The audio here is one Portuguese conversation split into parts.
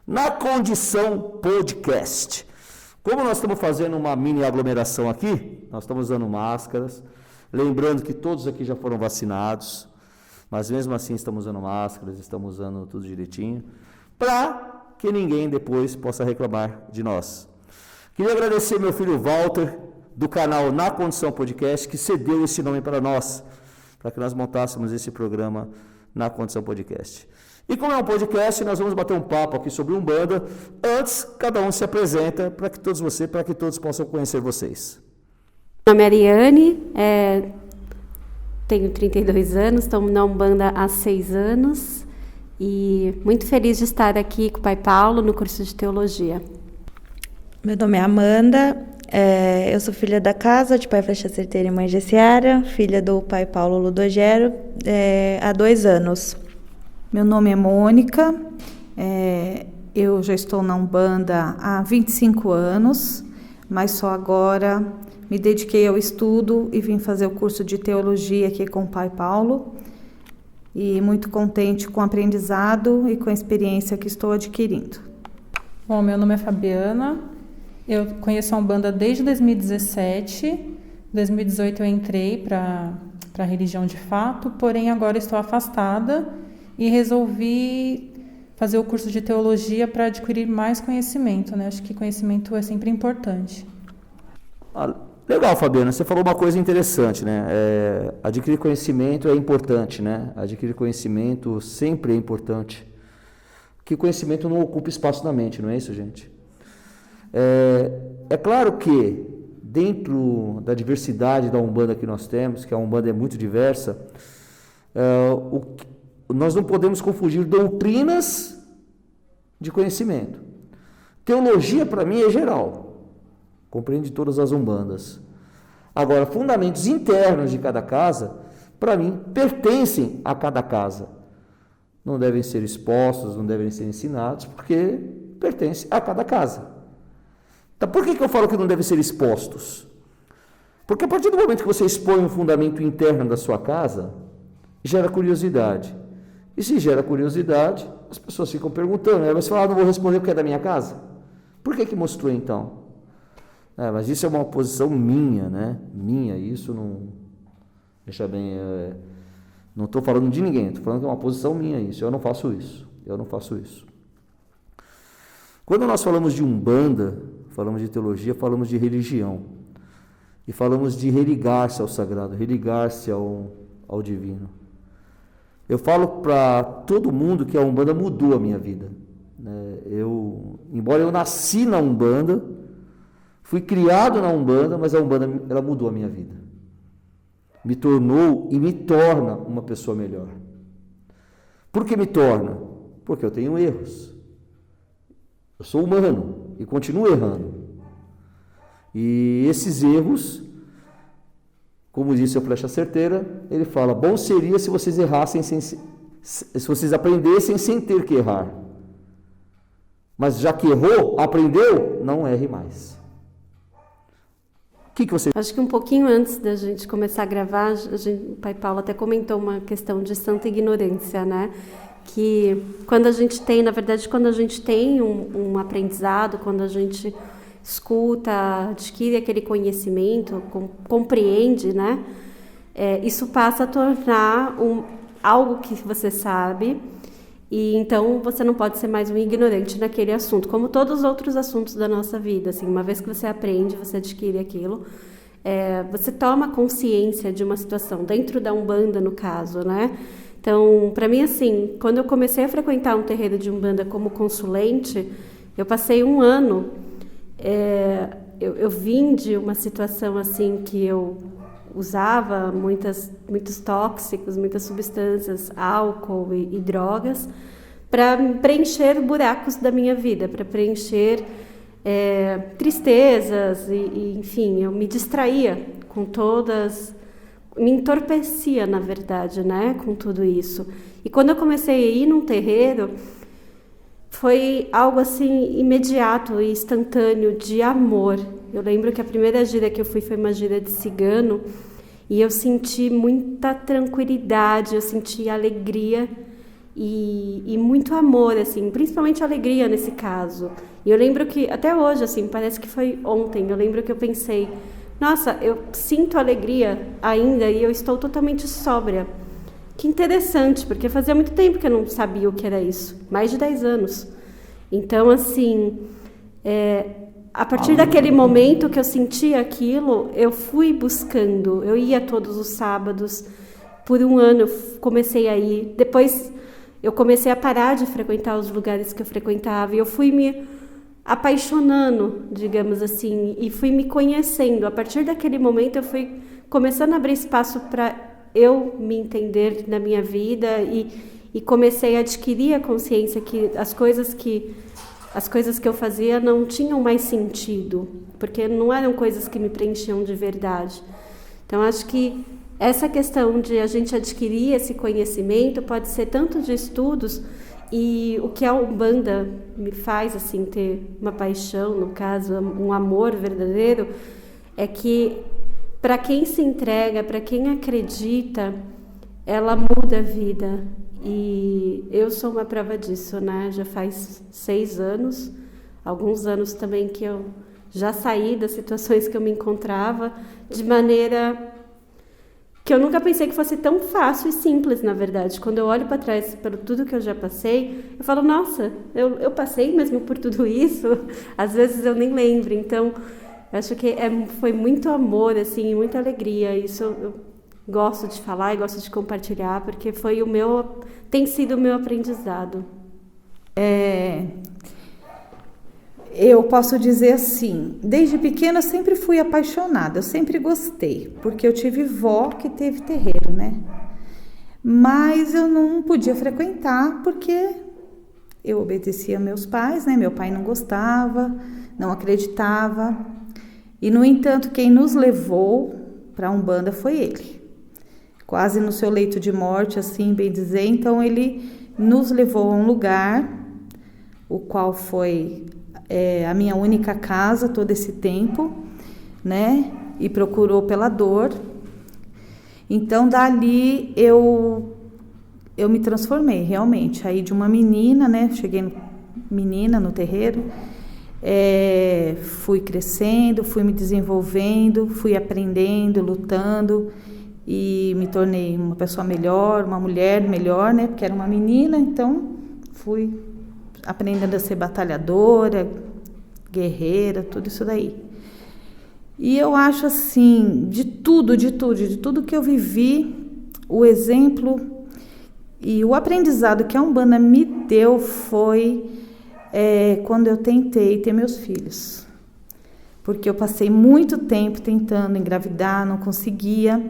Na Condição Podcast. Como nós estamos fazendo uma mini aglomeração aqui, nós estamos usando máscaras, lembrando que todos aqui já foram vacinados, mas mesmo assim estamos usando máscaras, estamos usando tudo direitinho, para que ninguém depois possa reclamar de nós. Queria agradecer meu filho Walter, do canal Na Condição Podcast, que cedeu esse nome para nós, para que nós montássemos esse programa Na Condição Podcast. E como é um podcast, nós vamos bater um papo aqui sobre Umbanda. Antes, cada um se apresenta para que todos possam conhecer vocês. Meu nome é Ariane, tenho 32 anos, estou na Umbanda há 6 anos e muito feliz de estar aqui com o Pai Paulo no curso de Teologia. Meu nome é Amanda, eu sou filha da casa, de pai Flecha Certeira e mãe Gessiara, filha do Pai Paulo Ludogero, há 2 anos. Meu nome é Mônica, eu já estou na Umbanda há 25 anos, mas só agora me dediquei ao estudo e vim fazer o curso de Teologia aqui com o Pai Paulo. E muito contente com o aprendizado e com a experiência que estou adquirindo. Bom, meu nome é Fabiana, eu conheço a Umbanda desde 2017. Em 2018 eu entrei para a religião de fato, porém agora estou afastada e resolvi fazer o curso de teologia para adquirir mais conhecimento, né? Acho que conhecimento é sempre importante. Legal, Fabiana, você falou uma coisa interessante, né? Adquirir conhecimento é importante, né? Adquirir conhecimento sempre é importante. Que conhecimento não ocupa espaço na mente, não é isso, gente? É claro que dentro da diversidade da Umbanda que nós temos, que a Umbanda é muito diversa, nós não podemos confundir doutrinas de conhecimento. Teologia, para mim, é geral. Compreende todas as umbandas. Agora, fundamentos internos de cada casa, para mim, pertencem a cada casa. Não devem ser expostos, não devem ser ensinados, porque pertencem a cada casa. Então, por que eu falo que não devem ser expostos? Porque a partir do momento que você expõe um fundamento interno da sua casa, gera curiosidade. E se gera curiosidade, as pessoas ficam perguntando. Aí você fala, não vou responder porque é da minha casa. Por que mostrou então? Mas isso é uma posição minha, né? Minha, isso não... Deixa bem... não estou falando de ninguém, estou falando que é uma posição minha isso. Eu não faço isso. Quando nós falamos de Umbanda, falamos de teologia, falamos de religião. E falamos de religar-se ao sagrado, religar-se ao divino. Eu falo para todo mundo que a Umbanda mudou a minha vida. Embora eu nasci na Umbanda, fui criado na Umbanda, mas a Umbanda ela mudou a minha vida. Me tornou e me torna uma pessoa melhor. Por que me torna? Porque eu tenho erros. Eu sou humano e continuo errando. E esses erros, como disse o Flecha Certeira, ele fala, bom seria se vocês errassem, se vocês aprendessem sem ter que errar. Mas já que errou, aprendeu, não erre mais. O que você... Acho que um pouquinho antes da gente começar a gravar, o Pai Paulo até comentou uma questão de santa ignorância, né? Que quando a gente tem um aprendizado, quando a gente escuta, adquire aquele conhecimento, compreende, né? Isso passa a tornar algo que você sabe, e então você não pode ser mais um ignorante naquele assunto, como todos os outros assuntos da nossa vida. Assim, uma vez que você aprende, você adquire aquilo, você toma consciência de uma situação, dentro da Umbanda, no caso, né? Então, para mim, assim, quando eu comecei a frequentar um terreiro de Umbanda como consulente, eu passei 1 ano. Eu vim de uma situação assim que eu usava muitos tóxicos, muitas substâncias, álcool e drogas, para preencher buracos da minha vida, para preencher tristezas e, enfim, eu me distraía com todas, me entorpecia, na verdade, né, com tudo isso. E quando eu comecei a ir num terreiro, foi algo assim imediato e instantâneo de amor. Eu lembro que a primeira gira que eu fui foi uma gira de cigano e eu senti muita tranquilidade, eu senti alegria e muito amor, assim, principalmente alegria nesse caso. E eu lembro que, até hoje, assim, parece que foi ontem, eu lembro que eu pensei, nossa, eu sinto alegria ainda e eu estou totalmente sóbria. Que interessante, porque fazia muito tempo que eu não sabia o que era isso, mais de 10 anos. Então, assim, a partir daquele momento que eu senti aquilo, eu fui buscando, eu ia todos os sábados, por um ano eu comecei a ir, depois eu comecei a parar de frequentar os lugares que eu frequentava, e eu fui me apaixonando, digamos assim, e fui me conhecendo. A partir daquele momento eu fui começando a abrir espaço para eu me entender na minha vida, e comecei a adquirir a consciência que as coisas que eu fazia não tinham mais sentido, porque não eram coisas que me preenchiam de verdade. Então, acho que essa questão de a gente adquirir esse conhecimento pode ser tanto de estudos, e o que a Umbanda me faz assim ter uma paixão, no caso, um amor verdadeiro, é que para quem se entrega, para quem acredita, ela muda a vida. E eu sou uma prova disso, né? Já faz 6 anos, alguns anos também que eu já saí das situações que eu me encontrava, de maneira que eu nunca pensei que fosse tão fácil e simples, na verdade. Quando eu olho para trás, por tudo que eu já passei, eu falo, nossa, eu passei mesmo por tudo isso? Às vezes eu nem lembro. Então, acho que foi muito amor, assim, muita alegria. Isso eu gosto de falar e gosto de compartilhar, porque tem sido o meu aprendizado. Eu posso dizer assim, desde pequena eu sempre fui apaixonada, eu sempre gostei, porque eu tive vó que teve terreiro, né? Mas eu não podia frequentar porque eu obedecia meus pais, né? Meu pai não gostava, não acreditava. E, no entanto, quem nos levou para a Umbanda foi ele. Quase no seu leito de morte, assim, bem dizer. Então, ele nos levou a um lugar, o qual foi a minha única casa todo esse tempo, né? E procurou pela dor. Então, dali eu me transformei, realmente. Aí, de uma menina, né? Cheguei menina no terreiro, fui crescendo, fui me desenvolvendo, fui aprendendo, lutando, e me tornei uma pessoa melhor, uma mulher melhor, né? Porque era uma menina, então fui aprendendo a ser batalhadora, guerreira, tudo isso daí. E eu acho assim, de tudo que eu vivi, o exemplo e o aprendizado que a Umbanda me deu foi quando eu tentei ter meus filhos. Porque eu passei muito tempo tentando engravidar, não conseguia.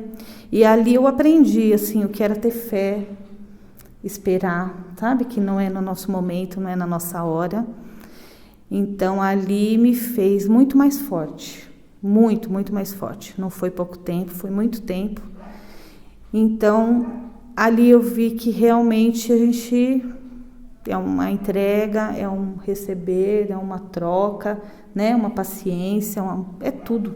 E ali eu aprendi, assim, o que era ter fé, esperar, sabe? Que não é no nosso momento, não é na nossa hora. Então, ali me fez muito mais forte. Muito, muito mais forte. Não foi pouco tempo, foi muito tempo. Então, ali eu vi que realmente a gente é uma entrega, é um receber, é uma troca, né? Uma paciência, é tudo.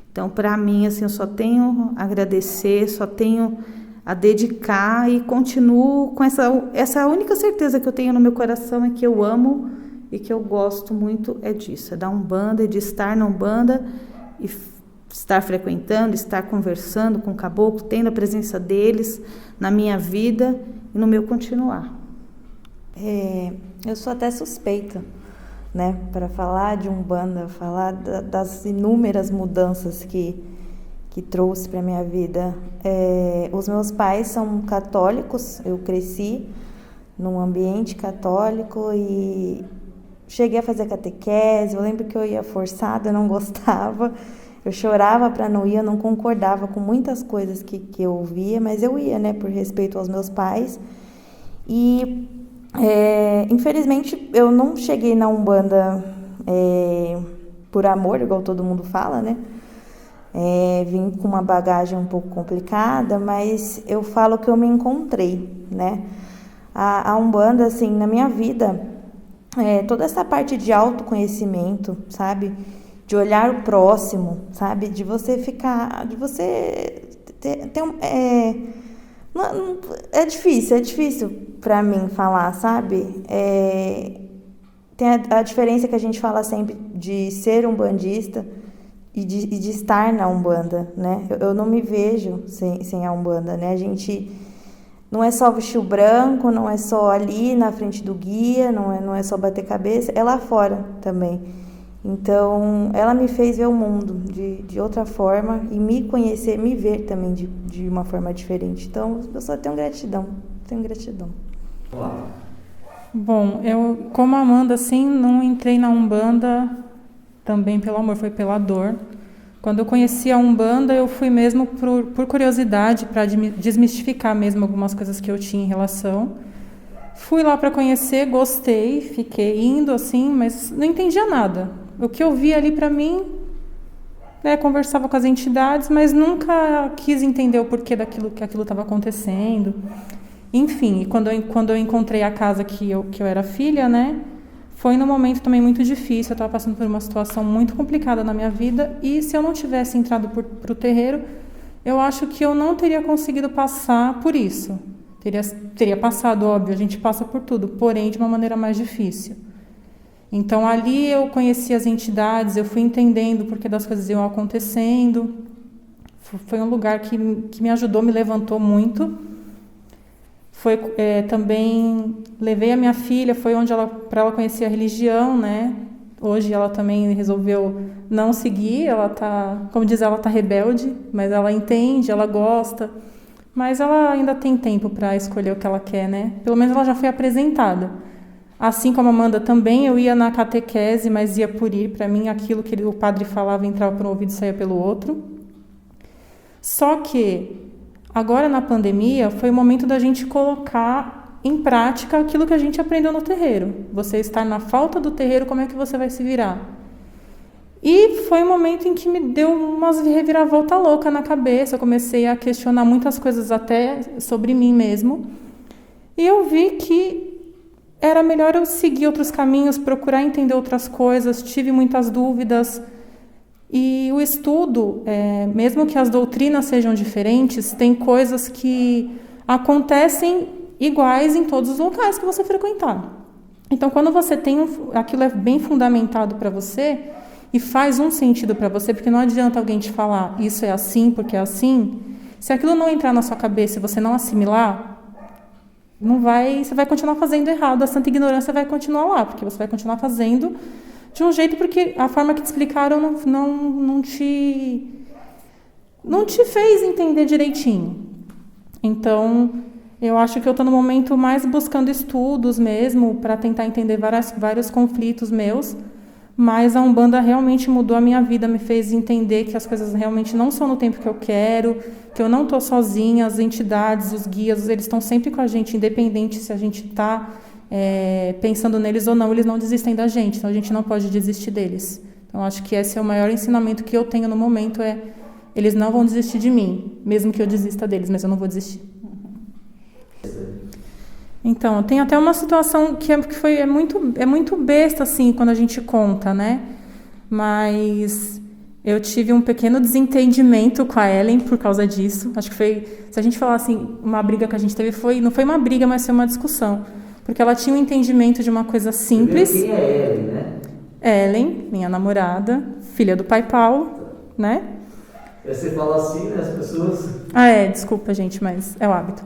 Então, para mim, assim, eu só tenho a agradecer, só tenho a dedicar e continuo com essa única certeza que eu tenho no meu coração, é que eu amo e que eu gosto muito disso, é da Umbanda, de estar na Umbanda e estar frequentando, estar conversando com o caboclo, tendo a presença deles na minha vida e no meu continuar. Eu sou até suspeita, né, para falar de Umbanda, falar das inúmeras mudanças que trouxe para minha vida. Os meus pais são católicos, eu cresci num ambiente católico e cheguei a fazer catequese. Eu lembro que eu ia forçada, eu não gostava, eu chorava para não ir, eu não concordava com muitas coisas que eu ouvia, mas eu ia, né, por respeito aos meus pais. E infelizmente eu não cheguei na Umbanda por amor, igual todo mundo fala, né? Vim com uma bagagem um pouco complicada, mas eu falo que eu me encontrei, né? A Umbanda, assim, na minha vida, toda essa parte de autoconhecimento, sabe? De olhar o próximo, sabe? De você ficar, de você ter é difícil, para mim falar, sabe? Tem a diferença que a gente fala sempre de ser umbandista e de estar na Umbanda, né? Eu não me vejo sem a Umbanda, né? A gente não é só vestir o branco, não é só ali na frente do guia, não é só bater cabeça, é lá fora também. Então, ela me fez ver o mundo de outra forma e me conhecer, me ver também de uma forma diferente. Então, eu só tenho gratidão. Bom, eu, como Amanda, assim, não entrei na Umbanda também pelo amor, foi pela dor. Quando eu conheci a Umbanda, eu fui mesmo por curiosidade, para desmistificar mesmo algumas coisas que eu tinha em relação. Fui lá para conhecer, gostei, fiquei indo assim, mas não entendia nada. O que eu vi ali para mim, né, conversava com as entidades, mas nunca quis entender o porquê daquilo que aquilo estava acontecendo. Enfim, e quando eu encontrei a casa que eu era filha, né, foi num momento também muito difícil. Eu estava passando por uma situação muito complicada na minha vida e se eu não tivesse entrado para o terreiro, eu acho que eu não teria conseguido passar por isso. Teria passado, óbvio, a gente passa por tudo, porém de uma maneira mais difícil. Então, ali eu conheci as entidades, eu fui entendendo o porquê das coisas iam acontecendo. Foi um lugar que me ajudou, me levantou muito. Também levei a minha filha, foi onde para ela conhecer a religião, né? Hoje ela também resolveu não seguir, ela tá, como diz, ela tá rebelde, mas ela entende, ela gosta. Mas ela ainda tem tempo para escolher o que ela quer, né? Pelo menos ela já foi apresentada. Assim como a Amanda também, eu ia na catequese, mas ia por ir. Para mim, aquilo que o padre falava entrava por um ouvido e saía pelo outro. Só que, agora na pandemia, foi o momento da gente colocar em prática aquilo que a gente aprendeu no terreiro. Você estar na falta do terreiro, como é que você vai se virar? E foi um momento em que me deu umas reviravolta louca na cabeça. Eu comecei a questionar muitas coisas até sobre mim mesmo. E eu vi que era melhor eu seguir outros caminhos, procurar entender outras coisas. Tive muitas dúvidas. E o estudo, mesmo que as doutrinas sejam diferentes, tem coisas que acontecem iguais em todos os locais que você frequentar. Então, quando você tem aquilo é bem fundamentado para você e faz um sentido para você, porque não adianta alguém te falar isso é assim porque é assim, se aquilo não entrar na sua cabeça e você não assimilar, você vai continuar fazendo errado, a santa ignorância vai continuar lá, porque você vai continuar fazendo de um jeito porque a forma que te explicaram não te fez entender direitinho. Então, eu acho que eu estou no momento mais buscando estudos mesmo, para tentar entender vários conflitos meus, mas a Umbanda realmente mudou a minha vida, me fez entender que as coisas realmente não são no tempo que eu quero, que eu não estou sozinha, as entidades, os guias, eles estão sempre com a gente, independente se a gente está pensando neles ou não, eles não desistem da gente, então a gente não pode desistir deles. Então, acho que esse é o maior ensinamento que eu tenho no momento, eles não vão desistir de mim, mesmo que eu desista deles, mas eu não vou desistir. Então, tem até uma situação que é muito besta, assim, quando a gente conta, né? Mas eu tive um pequeno desentendimento com a Ellen por causa disso. Acho que foi, se a gente falar assim, uma briga que a gente teve, não foi uma briga, mas foi uma discussão. Porque ela tinha um entendimento de uma coisa simples. Quem é Ellen, né? Ellen, minha namorada, filha do pai Paulo, né? Você fala assim, né, as pessoas... Desculpa, gente, mas é o hábito.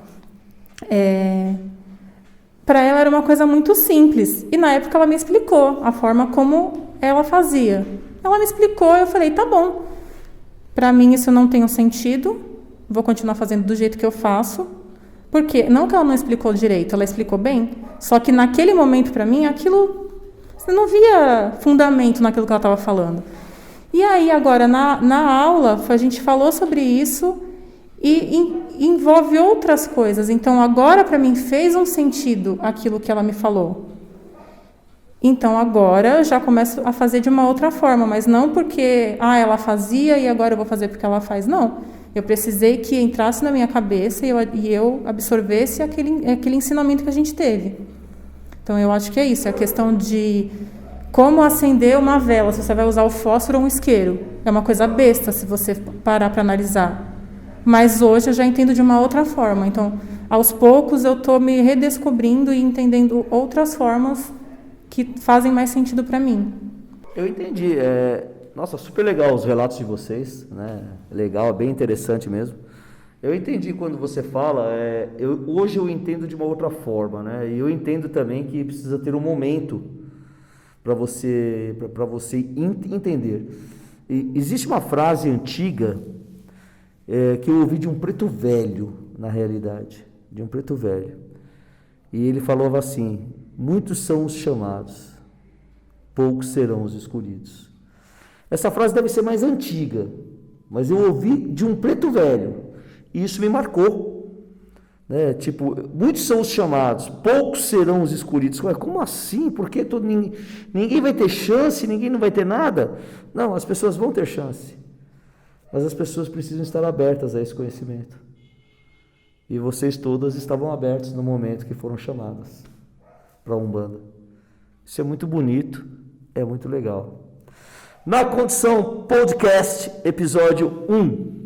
Para ela era uma coisa muito simples. E na época ela me explicou a forma como ela fazia. Ela me explicou e eu falei, tá bom. Para mim isso não tem um sentido. Vou continuar fazendo do jeito que eu faço. Porque não que ela não explicou direito, ela explicou bem. Só que naquele momento para mim, aquilo... Eu não via fundamento naquilo que ela estava falando. E aí agora na aula, a gente falou sobre isso... E envolve outras coisas. Então, agora, para mim, fez um sentido aquilo que ela me falou. Então, agora, eu já começo a fazer de uma outra forma, mas não porque, ela fazia e agora eu vou fazer porque ela faz. Não. Eu precisei que entrasse na minha cabeça e eu absorvesse aquele ensinamento que a gente teve. Então, eu acho que é isso. É a questão de como acender uma vela, se você vai usar o fósforo ou um isqueiro. É uma coisa besta se você parar para analisar. Mas hoje eu já entendo de uma outra forma. Então, aos poucos eu estou me redescobrindo e entendendo outras formas que fazem mais sentido para mim. Eu entendi. Nossa, super legal os relatos de vocês, né? Legal, bem interessante mesmo. Eu entendi quando você fala, hoje eu entendo de uma outra forma, né? E eu entendo também que precisa ter um momento para você entender. E existe uma frase antiga que eu ouvi de um preto velho, na realidade, de um preto velho. E ele falava assim: muitos são os chamados, poucos serão os escolhidos. Essa frase deve ser mais antiga, mas eu ouvi de um preto velho. E isso me marcou, né? Tipo, muitos são os chamados, poucos serão os escolhidos. Como assim? Porque ninguém vai ter chance, ninguém não vai ter nada? Não, as pessoas vão ter chance, mas as pessoas precisam estar abertas a esse conhecimento. E vocês todas estavam abertas no momento que foram chamadas para a Umbanda. Isso é muito bonito, é muito legal. Na Condição Podcast, episódio 1.